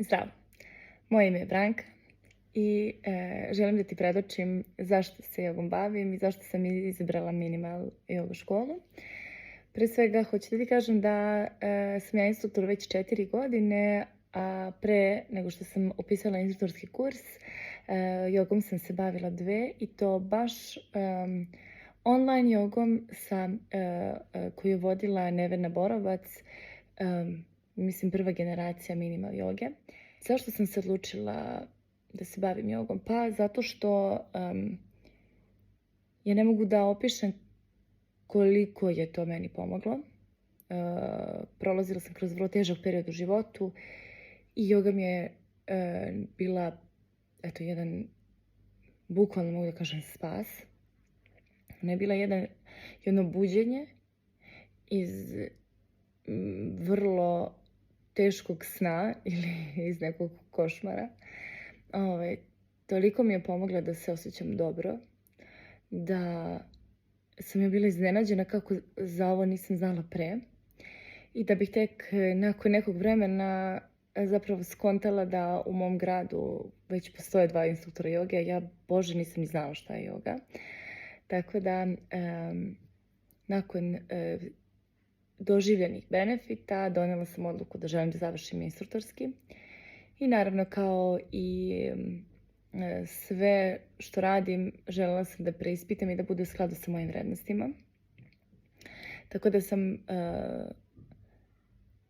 Zdravo, moje ime je Branka i želim da ti predočim zašto se jogom bavim i zašto sam izabrala Minimal joga školu. Pre svega, hoću da ti kažem da sam ja instruktor već 4 godine, a pre nego što sam upisala instruktorski kurs, jogom sam se bavila 2 i to baš online jogom koju je vodila Nevena Borovac, mislim prva generacija Minimal joge. Zašto sam se odlučila da se bavim jogom? Pa zato što ja ne mogu da opišem koliko je to meni pomoglo. Prolazila sam kroz vrlo težak period u životu i joga mi je bila jedan, bukvalno mogu da kažem, spas. Ona je bila jedno buđenje iz vrlo teškog sna ili iz nekog košmara. Toliko mi je pomogla da se osjećam dobro, da sam ja bila iznenađena kako za ovo nisam znala pre i da bih tek nakon nekog vremena zapravo skontala da u mom gradu već postoje 2 instruktora joge, a ja, Bože, nisam ni znala šta je joga. Tako da, nakon doživljenih benefita, donela sam odluku da želim da završim instruktorski. I naravno, kao i sve što radim, želela sam da preispitam i da bude u skladu sa mojim vrednostima. Tako da sam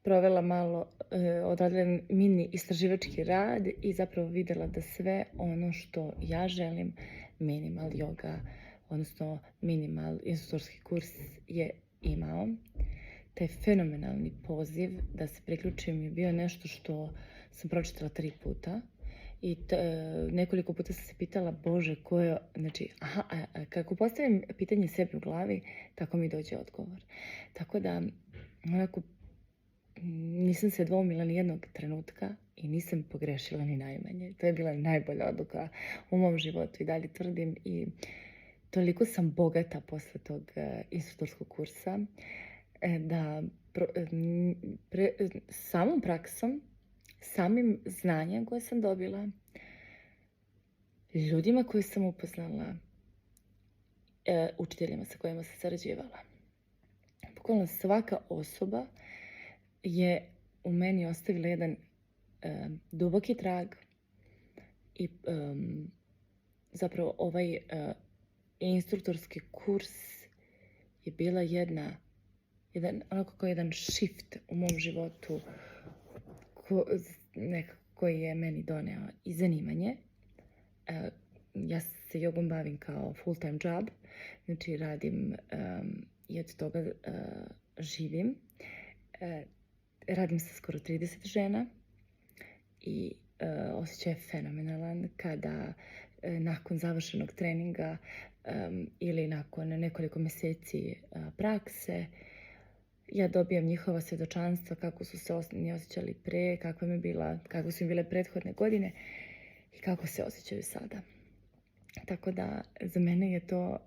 provela malo, odradila mini istraživački rad i zapravo videla da sve ono što ja želim, Minimal joga, odnosno Minimal instruktorski kurs je imao. Taj fenomenalni poziv da se priključim je bio nešto što sam pročitala 3 puta i nekoliko puta sam se pitala, Bože, ko je, znači, kako postavim pitanje sebi u glavi, tako mi dođe odgovor. Tako da, onako, nisam se dvoumila ni jednog trenutka i nisam pogrešila ni najmanje. To je bila najbolja odluka u mom životu i dalje tvrdim i toliko sam bogata posle tog instruktorskog kursa da samom praksom, samim znanjem koje sam dobila, ljudima koje sam upoznala, učiteljima sa kojima sam sarađivala. Bukvalno svaka osoba je u meni ostavila jedan duboki trag i zapravo ovaj instruktorski kurs je bila onako kao jedan shift u mom životu koji je meni doneo i zanimanje. Ja se jogom bavim kao full time job, znači radim i od toga živim. Radim sa skoro 30 žena i osjećaj je fenomenalan kada nakon završenog treninga ili nakon nekoliko mjeseci prakse ja dobijam njihova svjedočanstva kako su se oni osjećali pre, kako su im bile prethodne godine i kako se osjećaju sada. Tako da za mene je to,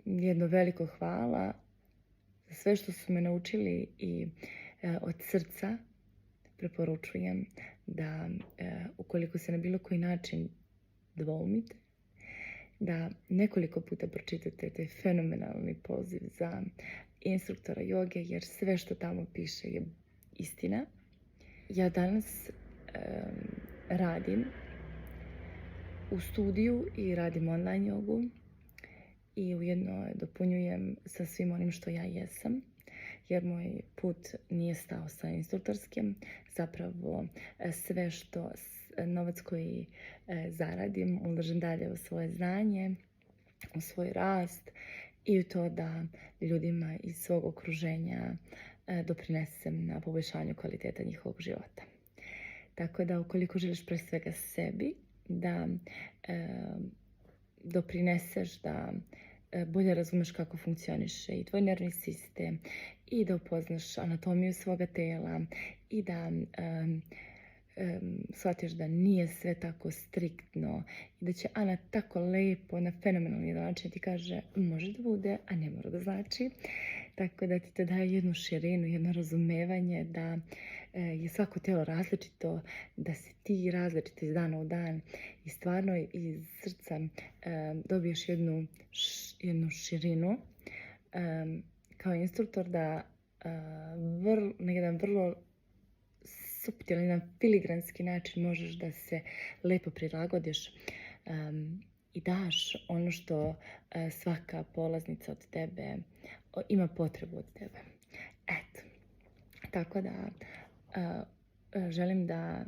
jedno veliko hvala za sve što su me naučili i od srca preporučujem da ukoliko se na bilo koji način dvoumite, da nekoliko puta pročitate taj fenomenalni poziv za instruktora joge, jer sve što tamo piše je istina. Ja danas radim u studiju i radim online jogu i ujedno dopunjujem sa svim onim što ja jesam, jer moj put nije stao sa instruktorskim. Zapravo sve novac koji zaradim ulažem dalje u svoje znanje, u svoj rast i u to da ljudima iz svog okruženja doprinesem na poboljšanju kvaliteta njihovog života. Tako da ukoliko želiš pre svega sebi da doprineseš da bolje razumeš kako funkcioniše i tvoj nervni sistem i da upoznaš anatomiju svoga tela i da shvatiš da nije sve tako striktno i da će Ana tako lepo na fenomenalni način ti kaže može da bude, a ne mora da znači. Tako da ti to daje jednu širinu, jedno razumevanje da je svako tijelo različito, da si ti različit iz dana u dan i stvarno iz srca dobiješ jednu širinu kao instruktor da na jedan vrlo suptilan, jedan filigranski način možeš da se lepo prilagodiš i daš ono što svaka polaznica od tebe ima potrebu od tebe. Eto, tako da želim da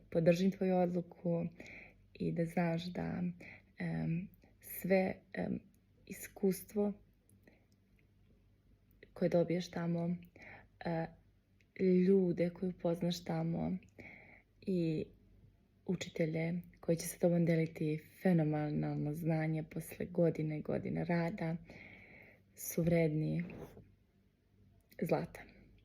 podržim tvoju odluku i da znaš da sve iskustvo koje dobiješ tamo, ljude koje upoznaš tamo i učitelje koji će sa tobom deliti fenomenalno znanje posle godine i godine rada su vredni zlata.